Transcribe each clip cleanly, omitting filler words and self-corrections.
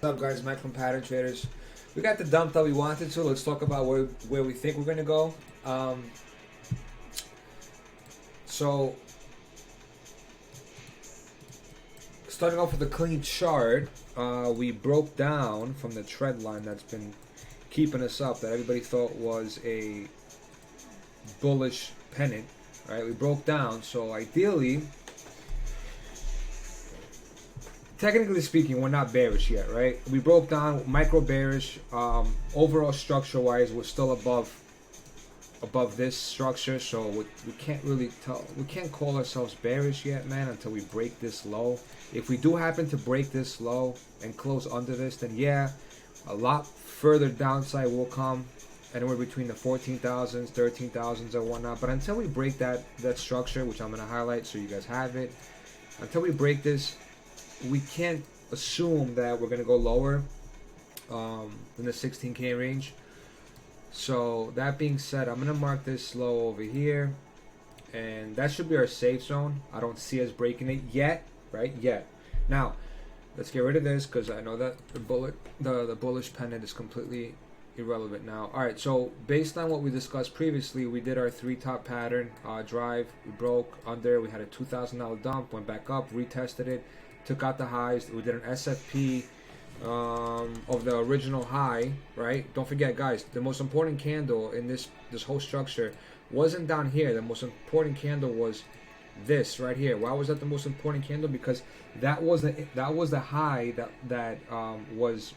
What's up, guys? Mike from Pattern Traders. We got the dump that we wanted to. Let's talk about where we think we're gonna go. So starting off with a clean chart, we broke down from the trend line that's been keeping us up, that everybody thought was a bullish pennant. Right? We broke down. So ideally, technically speaking, we're not bearish yet, right? We broke down micro bearish. Overall structure wise, we're still above this structure, so we can't really tell. We can't call ourselves bearish yet, man, until we break this low. If we do happen to break this low and close under this, then yeah, a lot further downside will come, anywhere between the 14,000s, 13,000s, or whatnot. But until we break that structure, which I'm gonna highlight so you guys have it, until we break this, we can't assume that we're gonna go lower in the 16K range. So that being said, I'm gonna mark this low over here, and that should be our safe zone. I don't see us breaking it yet, right? Yet. Now, let's get rid of this because I know that the bullish pennant is completely irrelevant now. All right. So based on what we discussed previously, we did our 3 top pattern drive. We broke under. We had a $2,000 dump. Went back up. Retested it. Took out the highs. We did an SFP of the original high, right? Don't forget, guys, the most important candle in this whole structure wasn't down here. The most important candle was this right here. Why was that the most important candle? Because that was the high that was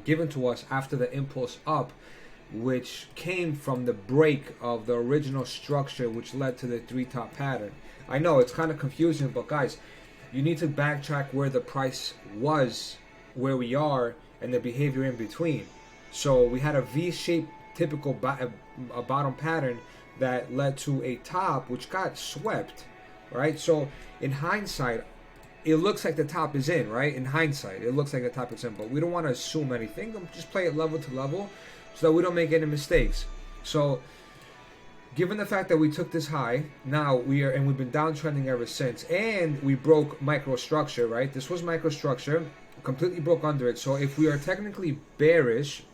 given to us after the impulse up, which came from the break of the original structure, which led to the 3 top pattern. I know it's kind of confusing, but guys, you need to backtrack where the price was, where we are, and the behavior in between. So we had a V-shaped typical bottom pattern that led to a top which got swept, right? So in hindsight, it looks like the top is in, right? In hindsight, it looks like the top is in, but we don't want to assume anything. Just play it level to level so that we don't make any mistakes. So given the fact that we took this high, now we've been downtrending ever since, and we broke microstructure, right? This was microstructure, completely broke under it. So if we are technically bearish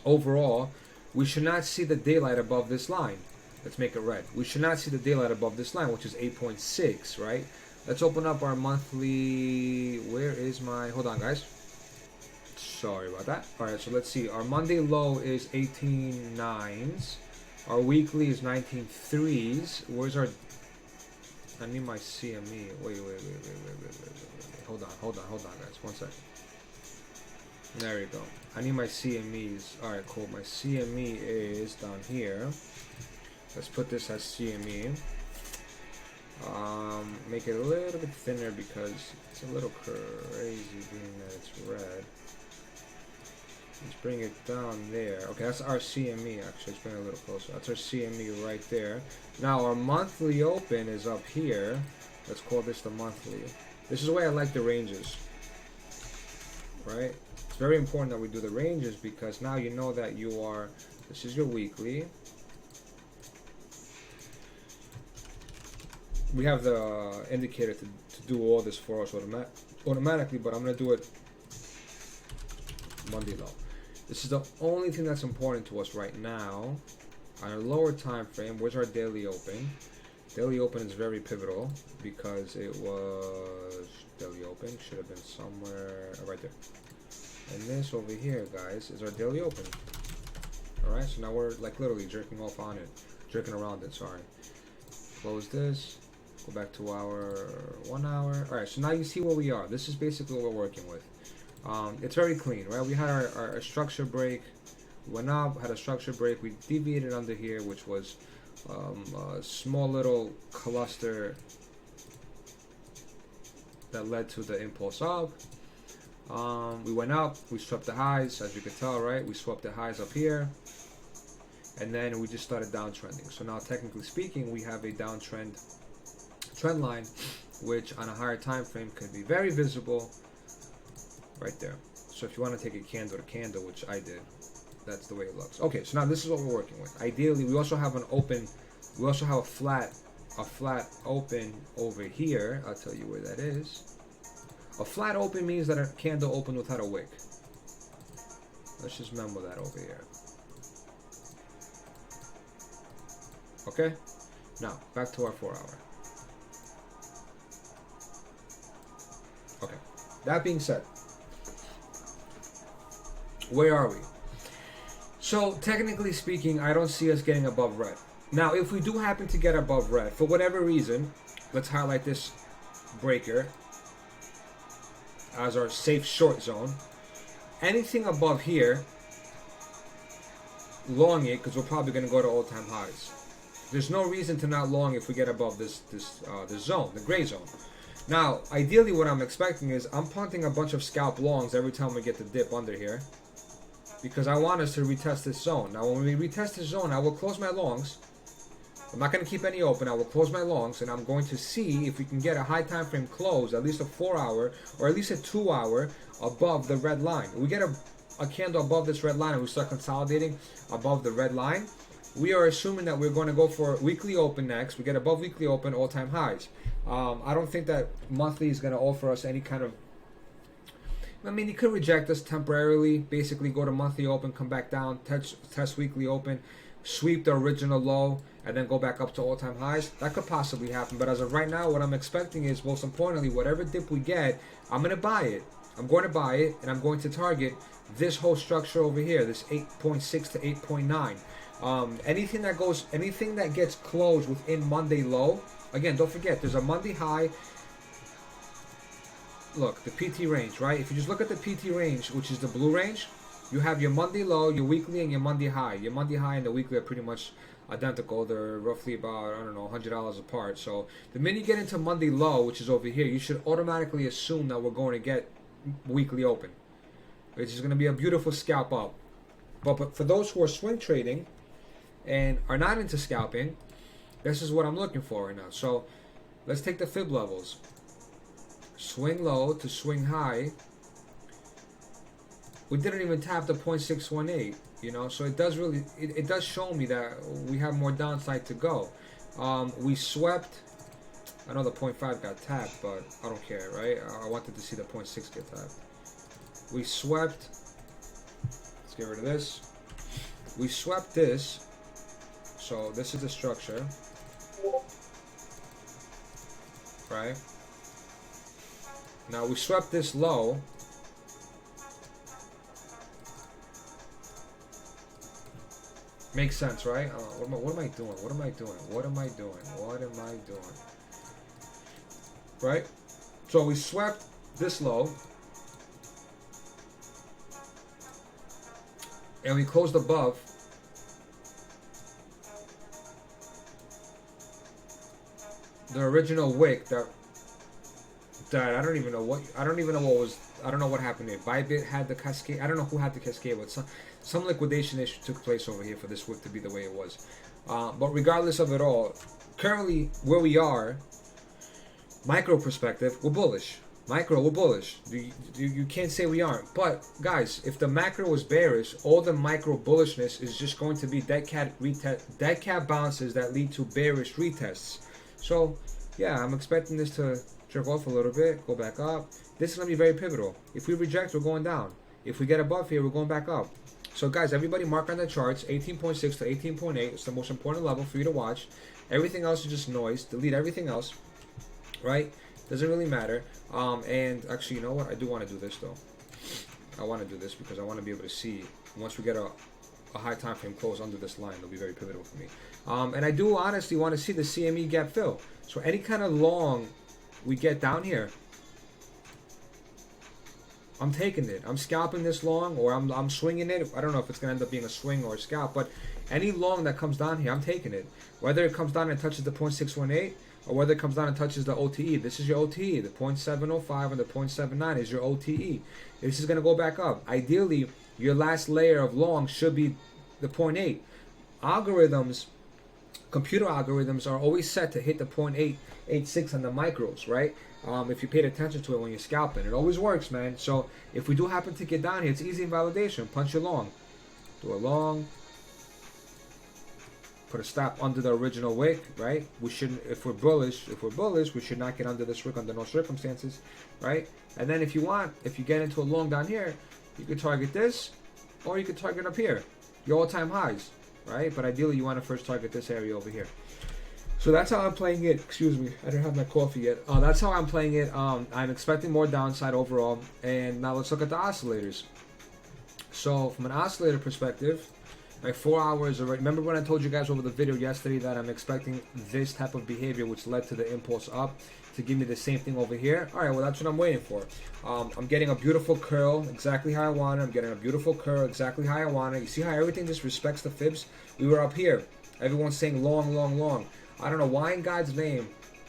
overall, we should not see the daylight above this line. Let's make it red. We should not see the daylight above this line, which is 8.6, right? Let's open up our monthly. Where is my, hold on, guys. Sorry about that. All right, so let's see. Our Monday low is 18.9s. Our weekly is 19.3s. Where's our, I need my CME. Wait. Hold on, guys. 1 second. There you go. I need my CMEs. All right, cool. My CME is down here. Let's put this as CME. Make it a little bit thinner because it's a little crazy being that it's red. Let's bring it down there. Okay, that's our CME. Actually, let's bring it a little closer. That's our CME right there. Now, our monthly open is up here. Let's call this the monthly. This is the way I like the ranges, right? It's very important that we do the ranges because now you know that you are, this is your weekly. We have the indicator to do all this for us automatically, but I'm going to do it Monday low. This is the only thing that's important to us right now. On a lower time frame, where's our daily open? Daily open is very pivotal because it was daily open. Should have been somewhere right there. And this over here, guys, is our daily open. All right, so now we're like literally jerking off on it, jerking around it. Sorry. Close this. Go back to our 1 hour. All right, so now you see where we are. This is basically what we're working with. It's very clean, right? We had our structure break, went up, had a structure break, we deviated under here, which was a small little cluster that led to the impulse up. We went up, we swept the highs, as you can tell, right? We swept the highs up here, and then we just started downtrending. So now, technically speaking, we have a downtrend trend line, which on a higher time frame could be very visible right there. So if you want to take a candle to candle, which I did, that's the way it looks. Okay, so now this is what we're working with. Ideally, we also have an open, we also have a flat open over here. I'll tell you where that is. A flat open means that a candle opened without a wick. Let's just memo that over here. Okay? Now, back to our 4 hour. Okay. That being said, where are we? So, technically speaking, I don't see us getting above red. Now, if we do happen to get above red, for whatever reason, let's highlight this breaker as our safe short zone. Anything above here, long it, because we're probably going to go to all-time highs. There's no reason to not long if we get above this zone, the gray zone. Now, ideally what I'm expecting is I'm punting a bunch of scalp longs every time we get the dip under here, because I want us to retest this zone. Now, when we retest this zone, I will close my longs. I'm not going to keep any open. I will close my longs, and I'm going to see if we can get a high time frame close, at least a 4 hour, or at least a 2 hour above the red line. We get a candle above this red line, and we start consolidating above the red line. We are assuming that we're going to go for weekly open next. We get above weekly open, all-time highs. I don't think that monthly is going to offer us any kind of... I mean, you could reject us temporarily, basically go to monthly open, come back down, test weekly open, sweep the original low, and then go back up to all-time highs. That could possibly happen, but as of right now, what I'm expecting is, most importantly, whatever dip we get, I'm going to buy it. I'm going to buy it, and I'm going to target this whole structure over here, this 8.6 to 8.9. Anything that gets closed within Monday low, again, don't forget, there's a Monday high. Look, the PT range, right? If you just look at the PT range, which is the blue range, you have your Monday low, your weekly, and your Monday high. Your Monday high and the weekly are pretty much identical. They're roughly about, I don't know, $100 apart. So the minute you get into Monday low, which is over here, you should automatically assume that we're going to get weekly open. It's just going to be a beautiful scalp up. But for those who are swing trading and are not into scalping, this is what I'm looking for right now. So let's take the fib levels. Swing low to swing high. We didn't even tap the 0.618, you know, so it does really, it does show me that we have more downside to go. We swept, I know the 0.5 got tapped, but I don't care, right? I wanted to see the 0.6 get tapped. We swept, let's get rid of this. We swept this, so this is the structure, right? Now we swept this low. Makes sense, right? What am I doing? What am I doing? What am I doing? What am I doing? Right? So we swept this low. And we closed above. The original wick that I don't even know what happened here. Bybit had the cascade. I don't know who had the cascade, but some liquidation issue took place over here for this wick to be the way it was. But regardless of it all, currently where we are, micro perspective, we're bullish. Micro, we're bullish. You can't say we aren't. But guys, if the macro was bearish, all the micro bullishness is just going to be dead cat bounces that lead to bearish retests. So yeah, I'm expecting this to jerk off a little bit, go back up. This is going to be very pivotal. If we reject, we're going down. If we get above here, we're going back up. So guys, everybody mark on the charts, 18.6 to 18.8. It's the most important level for you to watch. Everything else is just noise. Delete everything else, right? Doesn't really matter. And actually, you know what? I do want to do this though. I want to do this because I want to be able to see once we get a high time frame close under this line. It'll be very pivotal for me. And I do honestly want to see the CME gap fill. So any kind of long we get down here, I'm taking it. I'm scalping this long, or I'm swinging it. I don't know if it's going to end up being a swing or a scalp, but any long that comes down here, I'm taking it. Whether it comes down and touches the 0.618, or whether it comes down and touches the OTE. This is your OTE. The 0.705 and the 0.79 is your OTE. This is going to go back up. Ideally, your last layer of long should be the 0.8. Algorithms, computer algorithms are always set to hit the 0.886 on the micros, right? If you paid attention to it when you're scalping. It always works, man. So if we do happen to get down here, it's easy in validation. Punch your long. Do a long. put a stop under the original wick, right? We shouldn't, if we're bullish, we should not get under this wick under no circumstances, right? And then if you want, if you get into a long down here, you could target this, or you could target up here, your all-time highs, right? But ideally, you want to first target this area over here. So that's how I'm playing it. Excuse me, I don't have my coffee yet. That's how I'm playing it. I'm expecting more downside overall. And now let's look at the oscillators. So from an oscillator perspective, my 4 hours already. Remember when I told you guys over the video yesterday that I'm expecting this type of behavior, which led to the impulse up, to give me the same thing over here? All right, well, that's what I'm waiting for. I'm getting a beautiful curl exactly how I want it. I'm getting a beautiful curl exactly how I want it. You see how everything just respects the fibs? We were up here. Everyone's saying long, long, long. I don't know why in God's name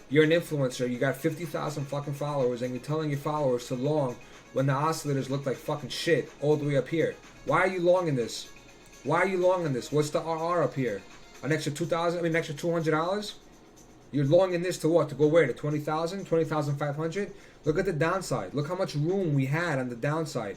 you're an influencer, you got 50,000 fucking followers, and you're telling your followers to long when the oscillators look like fucking shit all the way up here. Why are you long in this? Why are you long in this? What's the RR up here? An extra an extra $200? You're long in this to what? To go where? To 20,000? 20,500? Look at the downside. Look how much room we had on the downside.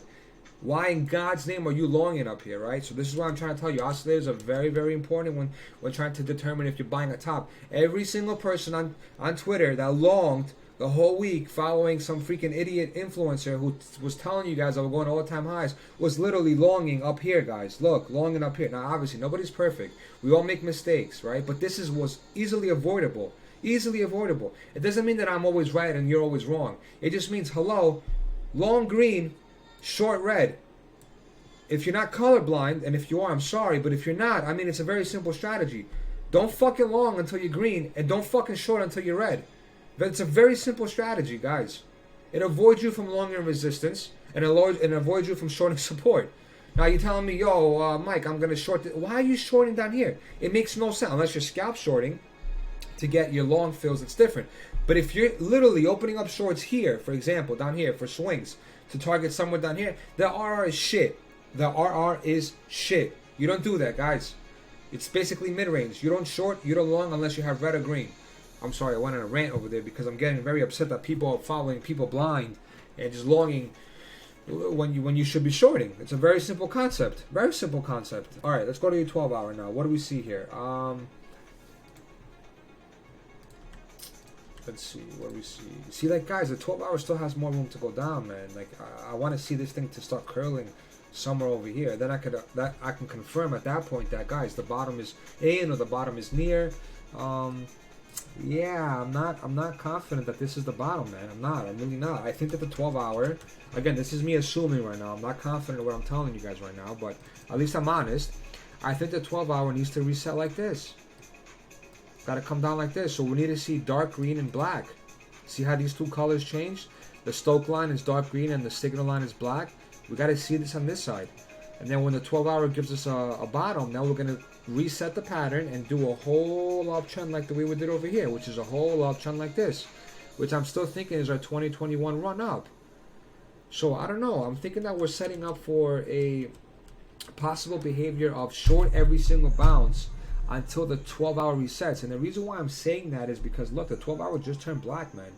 Why in God's name are you longing up here, right? So this is what I'm trying to tell you. Oscillators are very, very important when trying to determine if you're buying a top. Every single person on Twitter that longed the whole week following some freaking idiot influencer who was telling you guys that we're going all-time highs was literally longing up here, guys. Look, longing up here. Now, obviously, nobody's perfect. We all make mistakes, right? But this was easily avoidable. Easily avoidable. It doesn't mean that I'm always right and you're always wrong. It just means, hello, long green, short red. If you're not colorblind, and if you are, I'm sorry, but if you're not, I mean, it's a very simple strategy. Don't fucking long until you're green, and don't fucking short until you're red. But it's a very simple strategy, guys. It avoids you from longing resistance, and avoids you from shorting support. Now you're telling me, yo, Mike, I'm gonna short. Why are you shorting down here? It makes no sense unless you're scalp shorting to get your long fills. It's different. But if you're literally opening up shorts here, for example, down here for swings to target somewhere down here, the RR is shit. The RR is shit. You don't do that, guys. It's basically mid-range. You don't short, you don't long unless you have red or green. I'm sorry, I went on a rant over there because I'm getting very upset that people are following people blind and just longing when you should be shorting. It's a very simple concept. Very simple concept. All right, let's go to your 12 hour now. What do we see here? Let's see. What do we see? See, like, guys, the 12 hour still has more room to go down, man. Like, I want to see this thing to start curling somewhere over here. Then I can confirm at that point that, guys, the bottom is in or the bottom is near. Yeah, I'm not confident that this is the bottom, man. I'm really not. I think that the 12 hour, again, this is me assuming right now. I'm not confident in what I'm telling you guys right now, but at least I'm honest. I think the 12 hour needs to reset like this. Got to come down like this. So we need to see dark green and black. See how these two colors changed? The Stoke line is dark green and the signal line is black. We got to see this on this side. And then when the 12 hour gives us a bottom, now we're going to reset the pattern and do a whole uptrend like the way we did over here, which is a whole uptrend like this, which I'm still thinking is our 2021 run up. So I don't know. I'm thinking that we're setting up for a possible behavior of short every single bounce until the 12 hour resets. And the reason why I'm saying that is because, look, the 12 hour just turned black, man.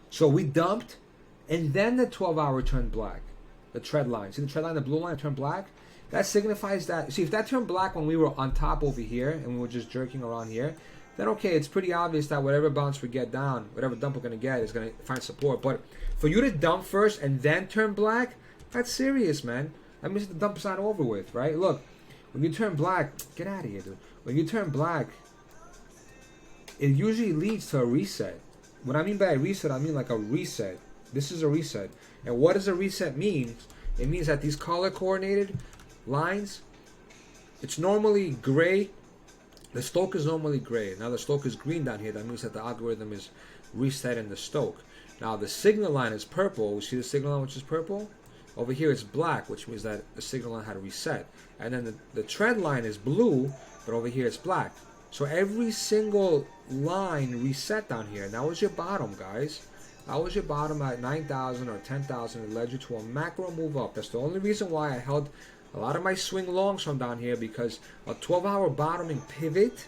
So we dumped, and then the 12 hour turned black. The trend line. See the trend line, the blue line turned black? That signifies that, see, if that turned black when we were on top over here and we were just jerking around here, then okay, it's pretty obvious that whatever bounce we get down, whatever dump we're going to get is going to find support. But for you to dump first and then turn black, that's serious, man. That means the dump's not over with, right? Look, when you turn black, get out of here, dude. When you turn black, it usually leads to a reset. What I mean by a reset, I mean like a reset. This is a reset. And what does a reset mean? It means that these color coordinated lines, it's normally gray. The Stoke is normally gray. Now the Stoke is green down here. That means that the algorithm is resetting the Stoke. Now the signal line is purple. We see the signal line, which is purple. Over here it's black, which means that the signal line had reset. And then the trend line is blue, but over here it's black. So every single line reset down here. And that was your bottom, guys. That was your bottom at 9,000 or 10,000. It led you to a macro move up. That's the only reason why I held a lot of my swing longs from down here, because a 12-hour bottoming pivot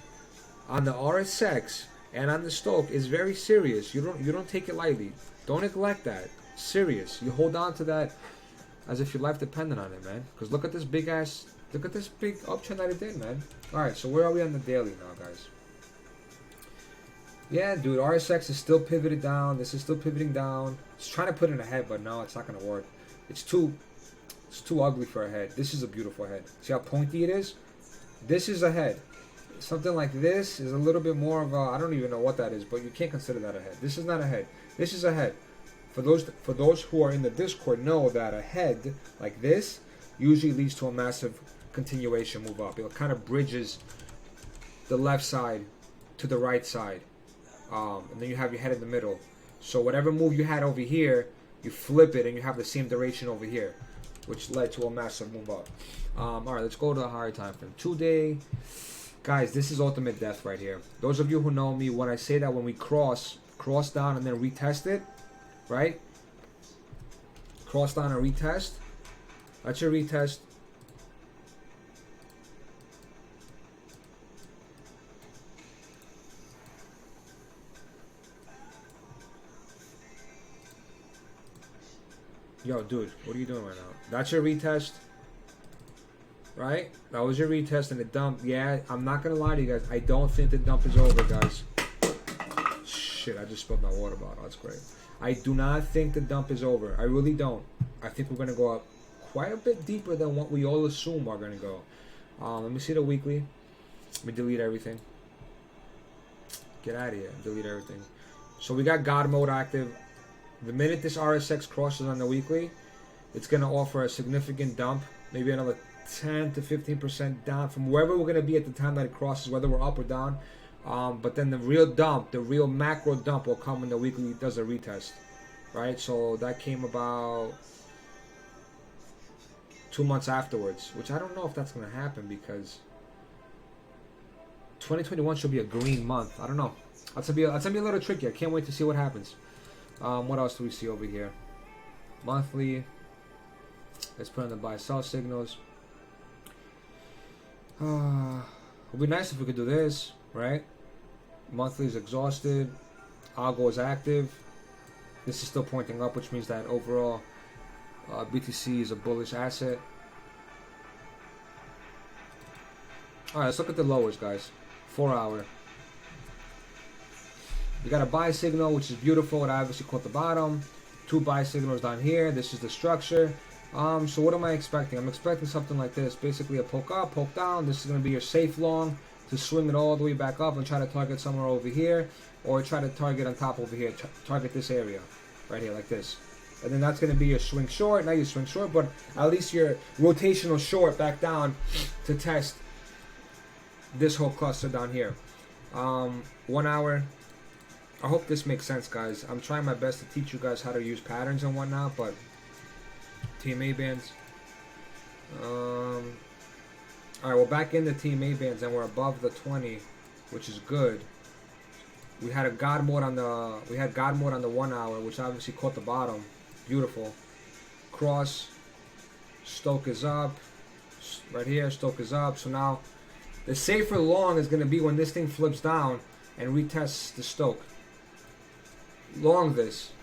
on the RSX and on the Stoke is very serious. You don't take it lightly. Don't neglect that. Serious. You hold on to that as if your life depended on it, man. Because look at this big ass Look at this big uptrend that it did, man. Alright, so where are we on the daily now, guys? Yeah, dude, RSX is still pivoted down. This is still pivoting down. It's trying to put in a head, but no, it's not going to work. It's too ugly for a head. This is a beautiful head. See how pointy it is? This is a head. Something like this is a little bit more of a, I don't even know what that is, but you can't consider that a head. This is not a head. This is a head. For those who are in the Discord know that a head like this usually leads to a massive continuation move up. It kind of bridges the left side to the right side. And then you have your head in the middle. So whatever move you had over here, you flip it and you have the same duration over here, which led to a massive move up. Alright, let's go to the higher time frame. 2-day. Guys, this is ultimate death right here. Those of you who know me, when I say that when we cross down and then retest it, right? Cross down and retest. That's your retest. Yo, dude, what are you doing right now? That's your retest. Right? That was your retest and the dump. Yeah, I'm not going to lie to you guys. I don't think the dump is over, guys. Shit, I just spilled my water bottle. That's great. I do not think the dump is over. I really don't. I think we're going to go up quite a bit deeper than what we all assume are going to go. Let me see the weekly. Let me delete everything. Get out of here. Delete everything. So we got God mode active. The minute this RSX crosses on the weekly, it's going to offer a significant dump. Maybe another 10 to 15% down from wherever we're going to be at the time that it crosses, whether we're up or down. But then the real dump, the real macro dump will come when the weekly does a retest. Right? So that came about 2 months afterwards, which I don't know if that's going to happen because 2021 should be a green month. I don't know. That's going to be a little tricky. I can't wait to see what happens. What else do we see over here? Monthly. Let's put on the buy-sell signals. It would be nice if we could do this, right? Monthly is exhausted. Algo is active. This is still pointing up, which means that overall BTC is a bullish asset. Alright, let's look at the lowers, guys. 4 hour. We got a buy signal, which is beautiful. It obviously caught the bottom. 2 buy signals down here. This is the structure. So what am I expecting? I'm expecting something like this. Basically a poke up, poke down. This is going to be your safe long to swing it all the way back up and try to target somewhere over here. Or try to target on top over here. Target this area. Right here, like this. And then that's going to be your swing short. Not your swing short, but at least your rotational short back down to test this whole cluster down here. 1 hour. I hope this makes sense, guys. I'm trying my best to teach you guys how to use patterns and whatnot, but TMA bands. Alright, we're back in the TMA bands and we're above the 20, which is good. We had a God mode on the 1 hour, which obviously caught the bottom. Beautiful. Cross. Stoke is up. Right here, Stoke is up. So now the safer long is going to be when this thing flips down and retests the Stoke. Long this.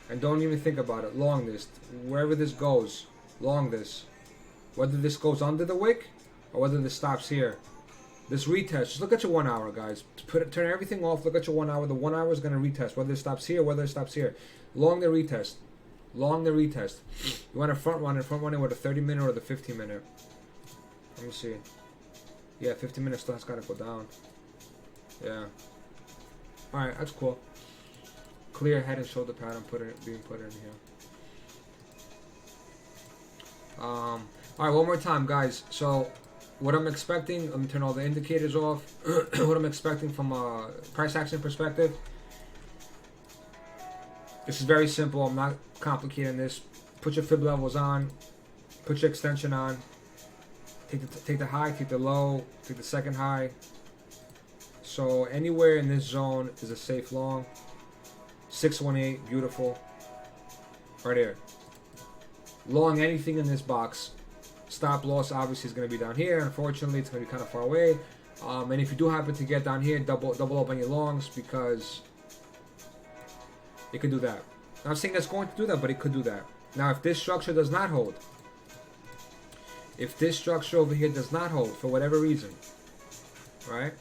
And don't even think about it. Long this. Wherever this goes. Long this. Whether this goes under the wick or whether this stops here. This retest. Just look at your 1 hour, guys. Turn everything off. Look at your 1 hour. The 1 hour is going to retest. Whether it stops here, whether it stops here. Long the retest. Long the retest. You want to front run it with a 30-minute or the 15-minute. Let me see. Yeah, 15 minutes still has got to go down. Yeah. Alright, that's cool. Clear head and shoulder pattern being put in here. Alright, one more time, guys. So, what I'm expecting, let me turn all the indicators off. What I'm expecting from a price action perspective. This is very simple. I'm not complicating this. Put your fib levels on. Put your extension on. Take the high, take the low, take the second high. So anywhere in this zone is a safe long. 618, beautiful. Right here. Long anything in this box. Stop loss obviously is going to be down here. Unfortunately, it's going to be kind of far away. And if you do happen to get down here, double up on your longs because it could do that. I'm not saying it's going to do that, but it could do that. Now, if this structure does not hold, If this structure over here does not hold for whatever reason, right?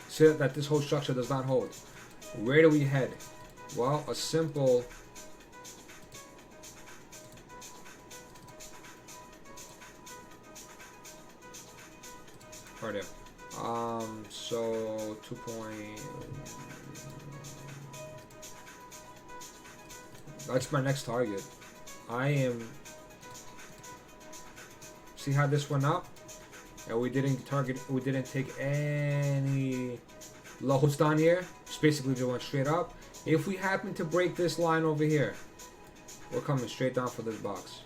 Say that this whole structure does not hold. Where do we head? Well, a simple right there. So 2 point. That's my next target. I am. See how this went up, and we didn't target. We didn't take any lows down here. It's basically just went straight up. If we happen to break this line over here, we're coming straight down for this box.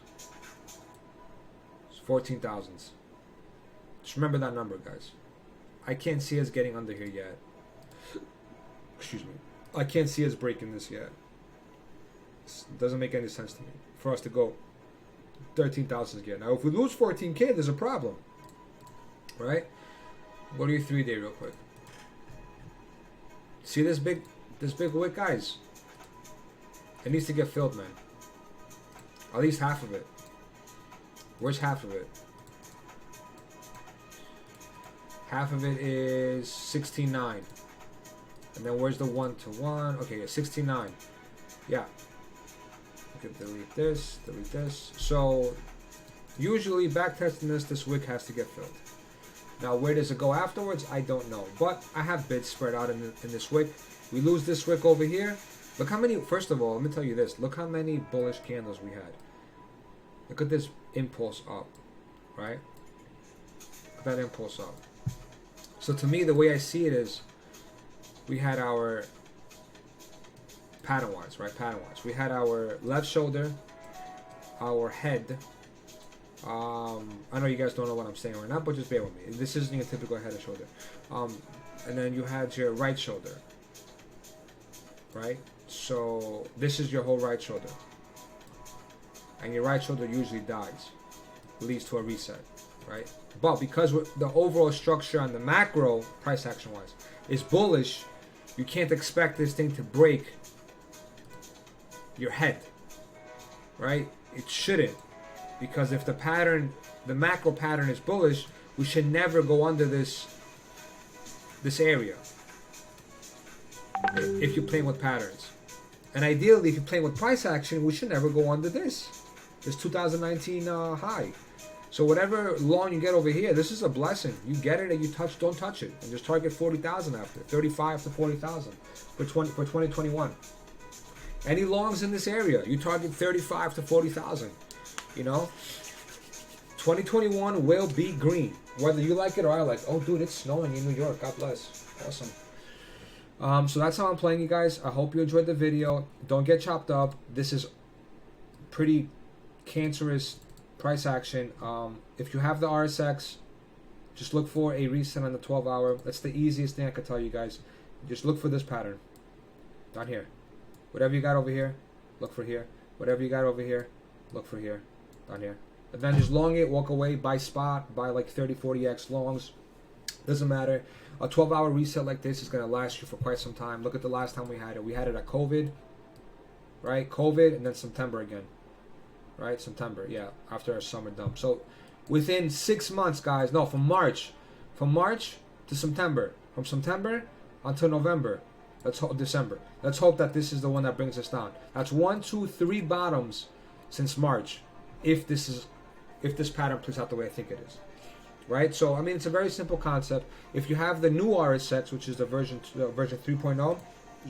It's 14,000s. Just remember that number, guys. I can't see us getting under here yet. Excuse me. I can't see us breaking this yet. It doesn't make any sense to me for us to go 13,000 again. Now, if we lose 14K, there's a problem, right? Go to your 3-day real quick. See this big wick, guys? It needs to get filled, man. At least half of it. Where's half of it? Half of it is 16.9. And then where's the 1-to-1? Okay, 16.9. Yeah. Okay, delete this, delete this. So usually backtesting this wick has to get filled. Now where does it go afterwards? I don't know. But I have bids spread out in this wick. We lose this wick over here. Look how many, first of all, let me tell you this. Look how many bullish candles we had. Look at this impulse up, right? Look at that impulse up. So to me, the way I see it is, we had our pattern-wise, right? Pattern-wise, we had our left shoulder, our head. I know you guys don't know what I'm saying right now, but just bear with me. This isn't your typical head and shoulder. And then you had your right shoulder, right? So this is your whole right shoulder, and your right shoulder usually dies, leads to a reset, right? But because the overall structure on the macro price action wise is bullish, you can't expect this thing to break your head, right? It shouldn't, because if the pattern, the macro pattern is bullish, we should never go under this area if you're playing with patterns. And ideally, if you're playing with price action, we should never go under this 2019 high. So whatever long you get over here, this is a blessing. You get it and you don't touch it, and just target 40,000 after, 35 to 40,000 for 2021. Any longs in this area, you target 35 to 40,000. You know, 2021 will be green, whether you like it or I like. Oh, dude, it's snowing in New York. God bless. Awesome. So that's how I'm playing, you guys. I hope you enjoyed the video. Don't get chopped up. This is pretty cancerous price action. If you have the RSX, just look for a reset on the 12-hour. That's the easiest thing I could tell you guys. Just look for this pattern down here. Whatever you got over here, look for here. Whatever you got over here, look for here, down here. And then just long it, walk away, buy spot, buy like 30, 40x longs. Doesn't matter. A 12-hour reset like this is going to last you for quite some time. Look at the last time we had it. We had it at COVID, right? COVID, and then September again. Right, September, yeah, after our summer dump. So within 6 months, guys, no, from March to September, from September until November, let's hope December. Let's hope that this is the one that brings us down. That's 1, 2, 3 bottoms since March, if this pattern plays out the way I think it is, right? So I mean, it's a very simple concept. If you have the new RSX, which is the version 3.0,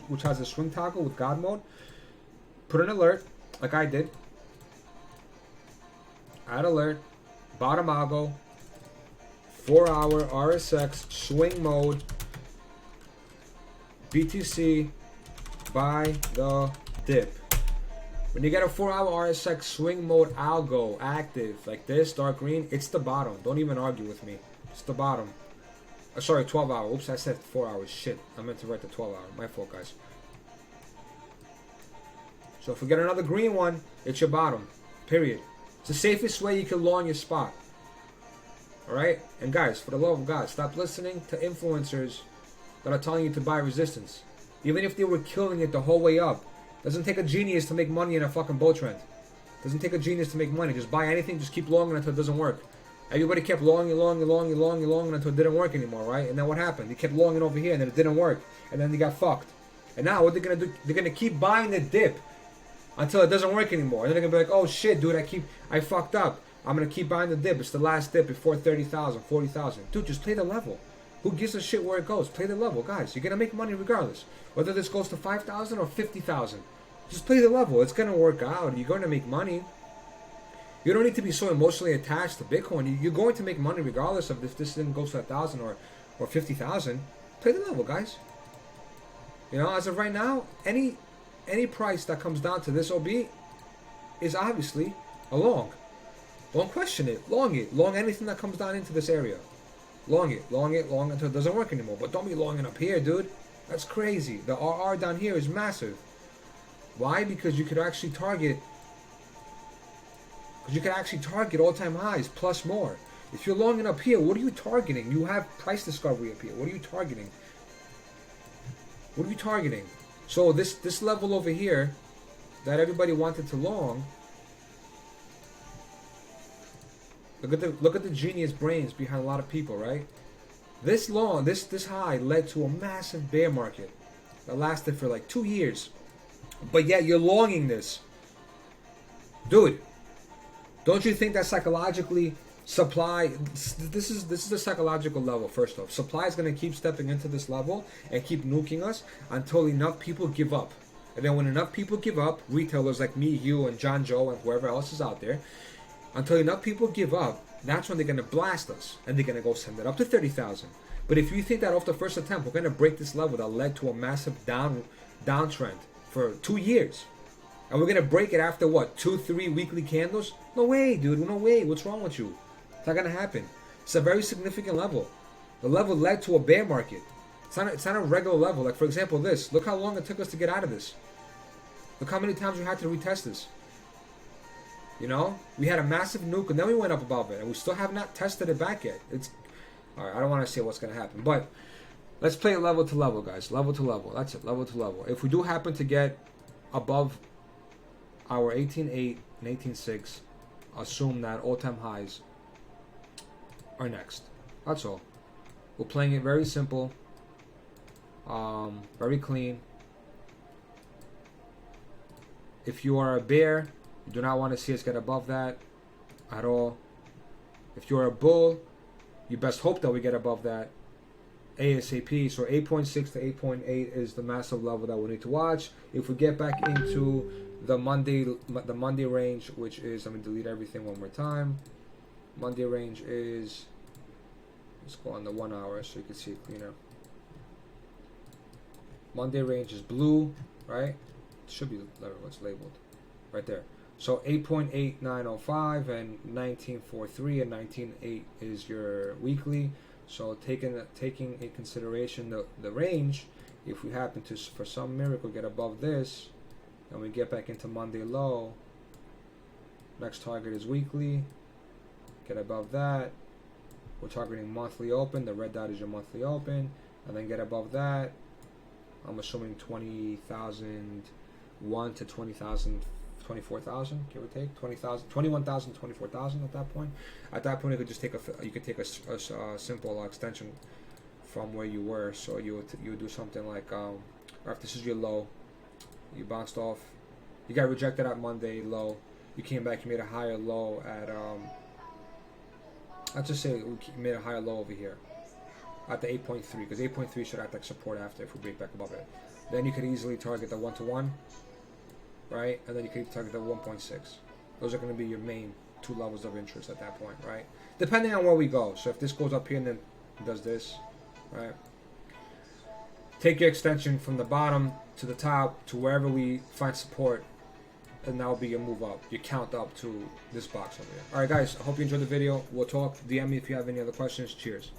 which has a swing toggle with God mode, put an alert like I did. Add alert, bottom algo, 4-hour RSX swing mode, BTC, buy the dip. When you get a 4-hour RSX swing mode algo active like this, dark green, it's the bottom. Don't even argue with me. It's the bottom. Sorry, 12-hour. Oops, I said 4 hours. Shit, I meant to write the 12-hour. My fault, guys. So if we get another green one, it's your bottom. Period. It's the safest way you can long your spot. Alright? And guys, for the love of God, stop listening to influencers that are telling you to buy resistance. Even if they were killing it the whole way up, Doesn't take a genius to make money in a fucking bull trend. Doesn't take a genius to make money. Just buy anything, just keep longing until it doesn't work. Everybody kept longing until it didn't work anymore, right? And then what happened? They kept longing over here and then it didn't work. And then they got fucked. And now what they're gonna do, they're gonna keep buying the dip until it doesn't work anymore. And then they're gonna be like, oh shit, dude, I fucked up. I'm gonna keep buying the dip. It's the last dip before 30,000, 40,000. Dude, just play the level. Who gives a shit where it goes? Play the level, guys. You're gonna make money regardless. Whether this goes to 5,000 or 50,000. Just play the level. It's gonna work out. You're gonna make money. You don't need to be so emotionally attached to Bitcoin. You're going to make money regardless of if this thing goes to 1,000 or 50,000. Play the level, guys. You know, as of right now, any price that comes down to this OB is obviously a long. Don't question it. Long it. Long anything that comes down into this area. Long it until it doesn't work anymore. But don't be longing up here, dude. That's crazy. The RR down here is massive. Why? Because you could actually target. Because you can actually target all-time highs plus more. If you're longing up here, what are you targeting? You have price discovery up here. What are you targeting? What are you targeting? So this level over here that everybody wanted to long. Look at the genius brains behind a lot of people, right? This high led to a massive bear market that lasted for like 2 years. But yet you're longing this. Dude, don't you think that psychologically supply, this is the psychological level first off. Supply is going to keep stepping into this level and keep nuking us until enough people give up. And then when enough people give up, retailers like me, you, and John Joe, and whoever else is out there, until enough people give up, that's when they're going to blast us. And they're going to go send it up to 30,000. But if you think that off the first attempt, we're going to break this level that led to a massive downtrend for 2 years. And we're going to break it after what? 2-3 weekly candles? No way, dude. No way. What's wrong with you? It's not going to happen. It's a very significant level. The level led to a bear market. It's not a regular level. Like, for example, this. Look how long it took us to get out of this. Look how many times we had to retest this. You know? We had a massive nuke, and then we went up above it. And we still have not tested it back yet. Alright, I don't want to say what's going to happen. But let's play it level to level, guys. Level to level. That's it. Level to level. If we do happen to get above our 18.8 and 18.6, assume that all-time highs are next. That's all. We're playing it very simple, very clean. If you are a bear, you do not want to see us get above that at all. If you're a bull, you best hope that we get above that ASAP. So 8.6 to 8.8 is the massive level that we need to watch. If we get back into the Monday range, which is, let me delete everything one more time. Monday range is, let's go on the 1 hour so you can see it cleaner. Monday range is blue, right? It should be what's labeled right there. So 8.8905 and 19.43 and 19.8 is your weekly. So taking in consideration the range, if we happen to, for some miracle, get above this, and we get back into Monday low, next target is weekly, get above that, we're targeting monthly open, the red dot is your monthly open, and then get above that, I'm assuming 20,001 to 20,000, 24,000, give or take, 20,000, 21,000, 24,000 at that point. At that point, you could just take a simple extension from where you were. So you would do something like, if this is your low, you bounced off, you got rejected at Monday low, you came back, you made a higher low at, let's just say we made a higher low over here at the 8.3, because 8.3 should act like support after if we break back above it. Then you could easily target the 1-to-1, right? And then you could target the 1.6. Those are going to be your main 2 levels of interest at that point, right? Depending on where we go. So if this goes up here and then does this, right? Take your extension from the bottom to the top to wherever we find support, and that will be your move up, your count up to this box over here. Alright guys, I hope you enjoyed the video. We'll talk. DM me if you have any other questions. Cheers.